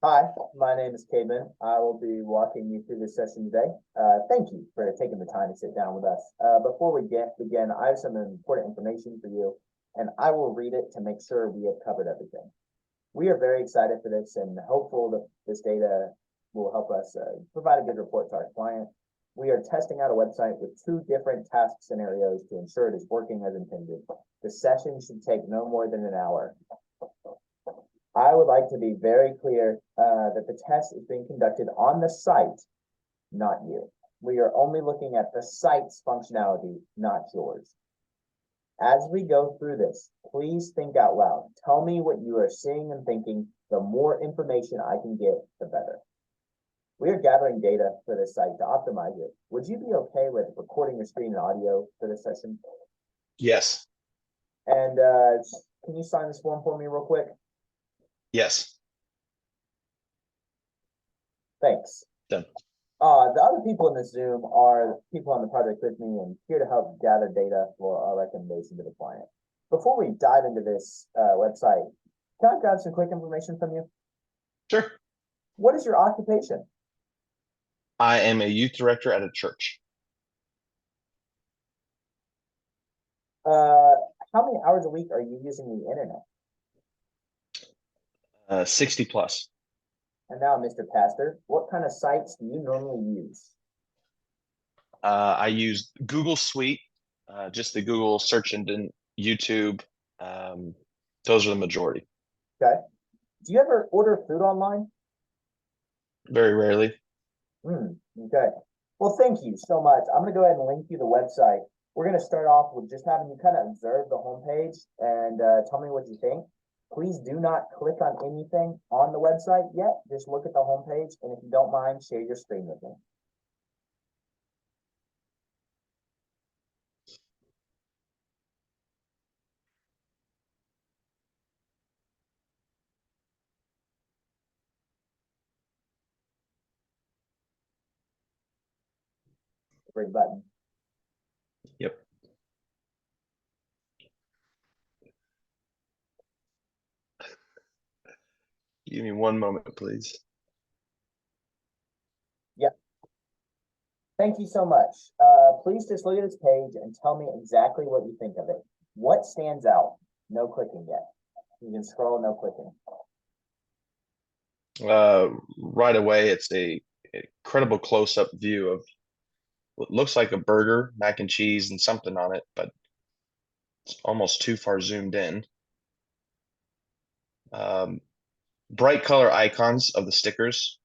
Hi, my name is Caden. I will be walking you through this session today. Thank you for taking the time to sit down with us. Before we begin, I have some important information for you, and I will read it to make sure we have covered everything. We are very excited for this and hopeful that this data will help us provide a good report to our client. We are testing out a website with two different task scenarios to ensure it is working as intended. The session should take no more than an hour. I would like to be very clear that the test is being conducted on the site, not you. We are only looking at the site's functionality, not yours. As we go through this, please think out loud. Tell me what you are seeing and thinking. The more information I can get, the better. We are gathering data for this site to optimize it. Would you be okay with recording your screen and audio for this session? Yes. And can you sign this form for me real quick? Yes. Thanks. Done. The other people in this Zoom are people on the project with me and here to help gather data for our recommendation to the client. Before we dive into this website, can I grab some quick information from you? Sure. What is your occupation? I am a youth director at a church. How many hours a week are you using the internet? 60 plus. And now, Mr. Pastor, what kind of sites do you normally use? I use Google Suite, just the Google search engine, YouTube. Those are the majority. Okay. Do you ever order food online? Very rarely. Okay. Well, thank you so much. I'm going to go ahead and link you the website. We're going to start off with just having you kind of observe the homepage and tell me what you think. Please do not click on anything on the website yet. Just look at the homepage, and if you don't mind, share your screen with me. Green button. Yep. Give me one moment, please. Yep. Thank you so much. Please just look at this page and tell me exactly what you think of it. What stands out? No clicking yet. You can scroll, no clicking. Right away, it's a incredible close-up view of what looks like a burger, mac and cheese, and something on it, but it's almost too far zoomed in. Bright color icons of the stickers.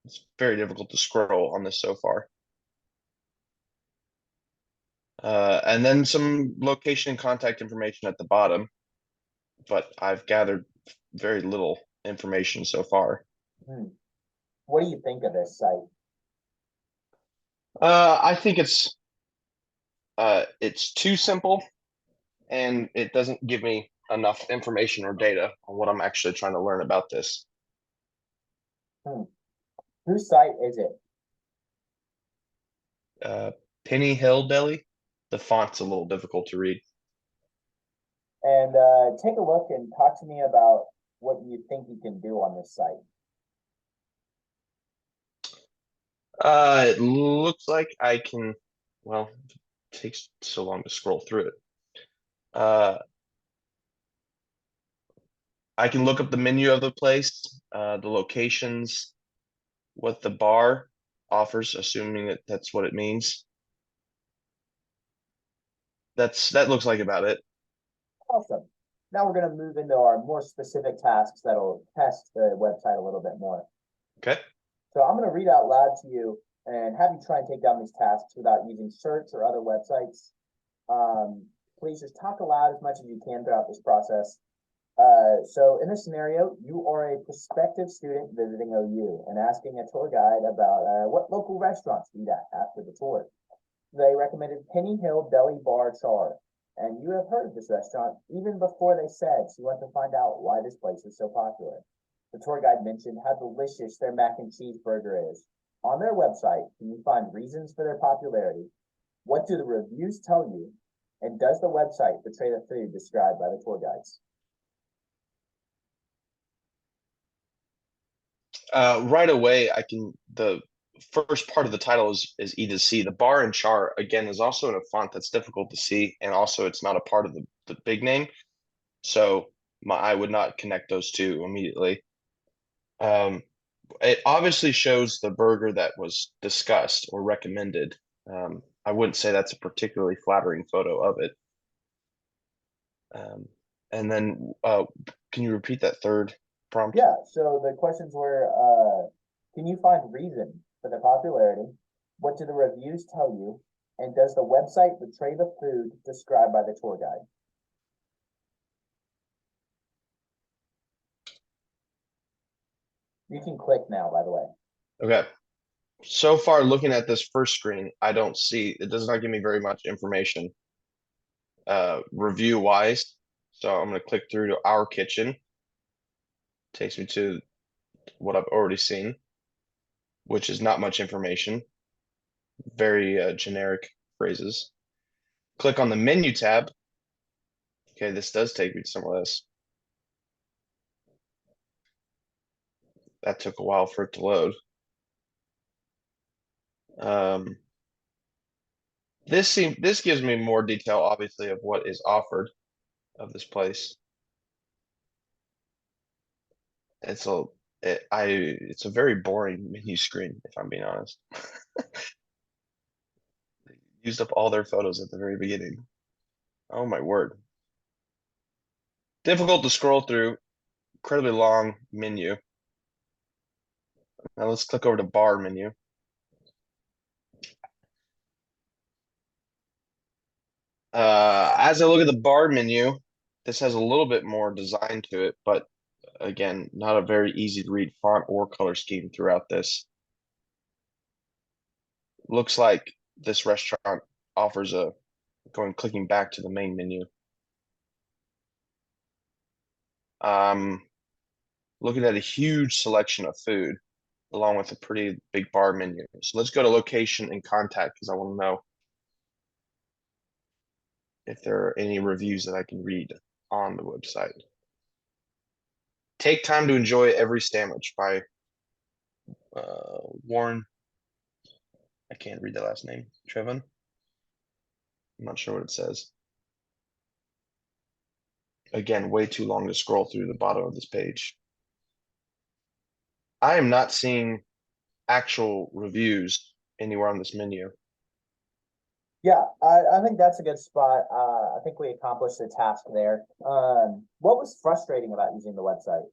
It's very difficult to scroll on this so far. And then some location and contact information at the bottom, but I've gathered very little information so far. What do you think of this site? I think it's too simple, and it doesn't give me enough information or data on what I'm actually trying to learn about this. Whose site is it? Penny Hill Deli. The font's a little difficult to read. And take a look and talk to me about what you think you can do on this site. It looks like I can, well, it takes so long to scroll through it. I can look up the menu of the place, the locations, what the bar offers, assuming that that's what it means. That looks like about it. Awesome. Now we're going to move into our more specific tasks that'll test the website a little bit more. Okay. So I'm going to read out loud to you and have you try and take down these tasks without using search or other websites. Please just talk aloud as much as you can throughout this process. So in this scenario, you are a prospective student visiting OU and asking a tour guide about what local restaurants to eat at after the tour. They recommended Penny Hill Deli Bar Char, and you have heard of this restaurant even before they said, so you want to find out why this place is so popular. The tour guide mentioned how delicious their mac and cheese burger is. On their website, can you find reasons for their popularity? What do the reviews tell you? And does the website portray the food described by the tour guides? Right away, the first part of the title is E to C. The bar and char, again, is also in a font that's difficult to see, and also it's not a part of the big name. So my I would not connect those two immediately. Um, it obviously shows the burger that was discussed or recommended. I wouldn't say that's a particularly flattering photo of it. Um, and then, can you repeat that third prompt? Yeah, so the questions were, can you find reason for the popularity? What do the reviews tell you? And does the website portray the food described by the tour guide? You can click now, by the way. Okay. So far, looking at this first screen, I don't see, it does not give me very much information, review wise. So I'm gonna click through to our kitchen. Takes me to what I've already seen, which is not much information, very generic phrases. Click on the menu tab. Okay, this does take me to some of this. That took a while for it to load. Um, this gives me more detail, obviously, of what is offered of this place. It's a it's a very boring menu screen, if I'm being honest. Used up all their photos at the very beginning. Oh my word. Difficult to scroll through, incredibly long menu. Now let's click over to bar menu. As I look at the bar menu, this has a little bit more design to it, but again, not a very easy to read font or color scheme throughout this. Looks like this restaurant offers clicking back to the main menu. Looking at a huge selection of food along with a pretty big bar menu. So let's go to location and contact because I want to know if there are any reviews that I can read on the website. Take time to enjoy every sandwich by Warren. I can't read the last name. Trevin. I'm not sure what it says. Again, way too long to scroll through the bottom of this page. I am not seeing actual reviews anywhere on this menu. Yeah, I think that's a good spot. I think we accomplished the task there. What was frustrating about using the website?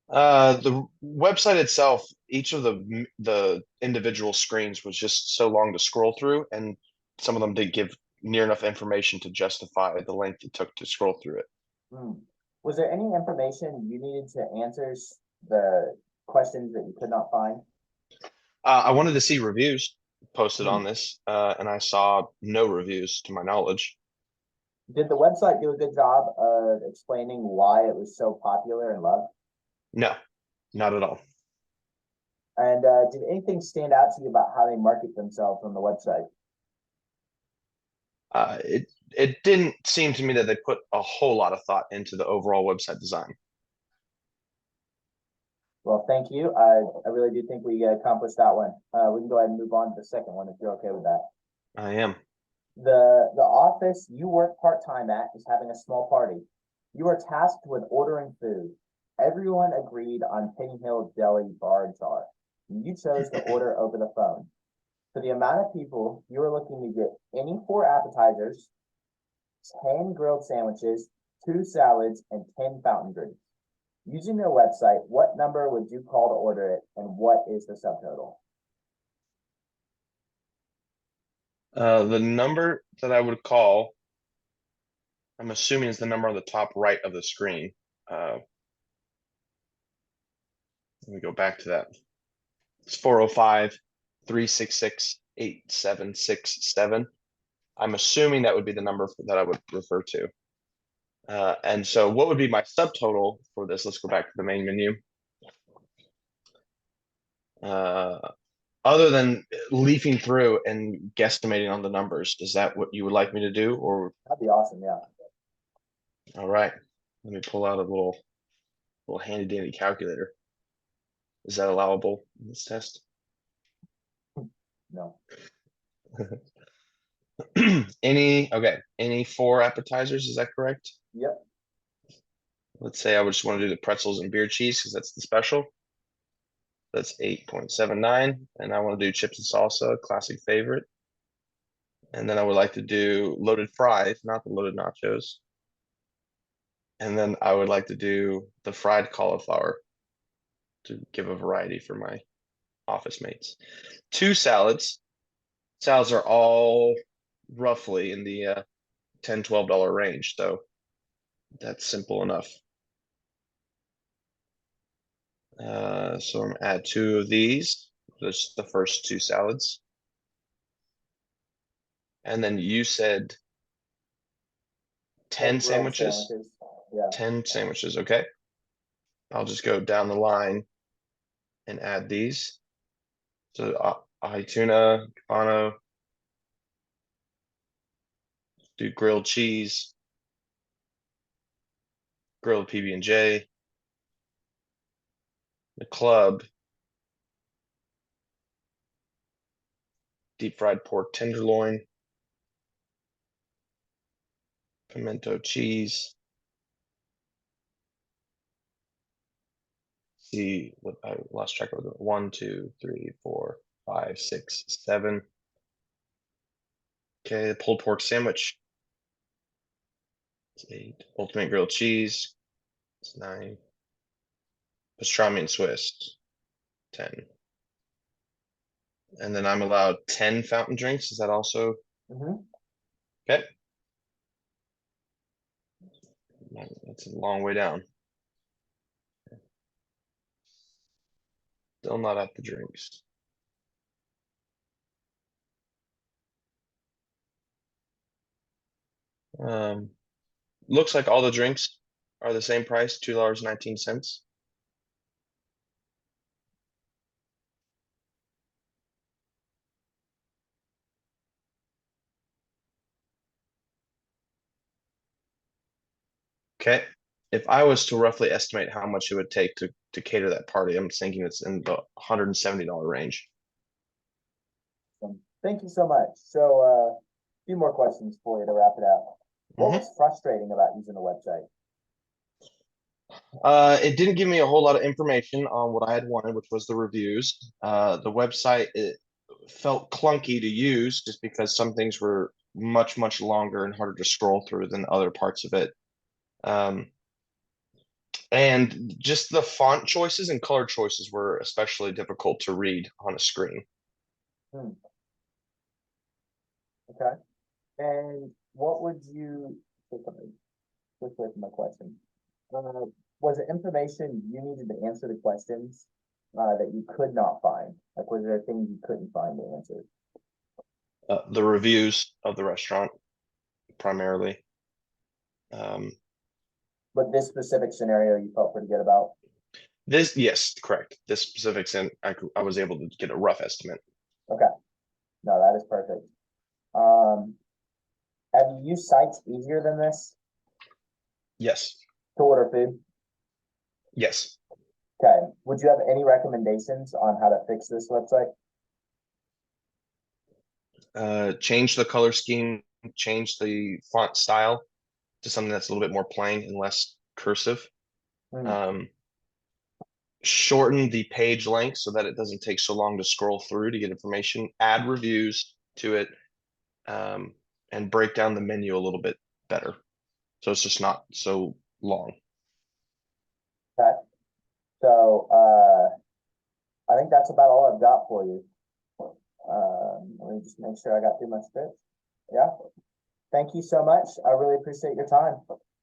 The website itself, each of the individual screens was just so long to scroll through, and some of them didn't give near enough information to justify the length it took to scroll through it. Hmm. Was there any information you needed to answer the questions that you could not find? I wanted to see reviews posted Hmm. on this, and I saw no reviews to my knowledge. Did the website do a good job of explaining why it was so popular and loved? No, not at all. And did anything stand out to you about how they market themselves on the website? It didn't seem to me that they put a whole lot of thought into the overall website design. Well, thank you. I really do think we accomplished that one. We can go ahead and move on to the second one if you're okay with that. I am. The office you work part-time at is having a small party. You are tasked with ordering food. Everyone agreed on Penny Hill Deli Bar and Char. You chose to order over the phone. For the amount of people, you are looking to get any four appetizers, 10 grilled sandwiches, two salads, and 10 fountain drinks. Using their website, what number would you call to order it, and what is the subtotal? The number that I would call, I'm assuming is the number on the top right of the screen. Let me go back to that. It's 405-366-8767. I'm assuming that would be the number that I would refer to. And so what would be my subtotal for this? Let's go back to the main menu. other than leafing through and guesstimating on the numbers, is that what you would like me to do? Or, That'd be awesome, yeah. all right, let me pull out a little handy dandy calculator. Is that allowable in this test? No. Any four appetizers, is that correct? Yep. Let's say I would just want to do the pretzels and beer cheese because that's the special. That's 8.79. And I want to do chips and salsa, classic favorite. And then I would like to do loaded fries, not the loaded nachos. And then I would like to do the fried cauliflower to give a variety for my office mates. Two salads. Salads are all roughly in the $10, $12 range. So that's simple enough. So I'm gonna add two of these, just the first two salads. And then you said 10 10 grilled sandwiches? sandwiches. Yeah. 10 sandwiches, okay. I'll just go down the line and add these. So ahi tuna, Cubano, do grilled cheese, grilled PB&J, the club, deep fried pork tenderloin, pimento cheese. See what I lost track of. 1, 2, 3, 4, 5, 6, 7. Okay, the pulled pork sandwich. It's 8. Ultimate grilled cheese. It's 9. Pastrami and Swiss. 10. And then I'm allowed 10 fountain drinks. Is that also Mm-hmm. okay? That's a long way down. Still not at the drinks. Looks like all the drinks are the same price, $2.19. Okay. If I was to roughly estimate how much it would take to cater that party, I'm thinking it's in the $170 range. Thank you so much. So, a few more questions for you to wrap it up. What Mhm. was frustrating about using the website? It didn't give me a whole lot of information on what I had wanted, which was the reviews. The website, it felt clunky to use just because some things were much, much longer and harder to scroll through than other parts of it. Um, and just the font choices and color choices were especially difficult to read on a screen. Hmm, okay. And what would you, which way from my question? Uh, was it information you needed to answer the questions that you could not find? Like, was there things you couldn't find the answers? The reviews of the restaurant primarily. Um, But this specific scenario you felt pretty good about? yes, correct. This specifics, and I was able to get a rough estimate. Okay. No, that is perfect. Um, have you used sites easier than this Yes, to order food? yes. Okay. Would you have any recommendations on how to fix this website? Change the color scheme, change the font style to something that's a little bit more plain and less cursive. Hmm, Um, shorten the page length so that it doesn't take so long to scroll through to get information. Add reviews to it, um, and break down the menu a little bit better. So it's just not so long. okay. So, I think that's about all I've got for you. Let me just make sure I got through my script. Yeah. Thank you so much. I really appreciate your time.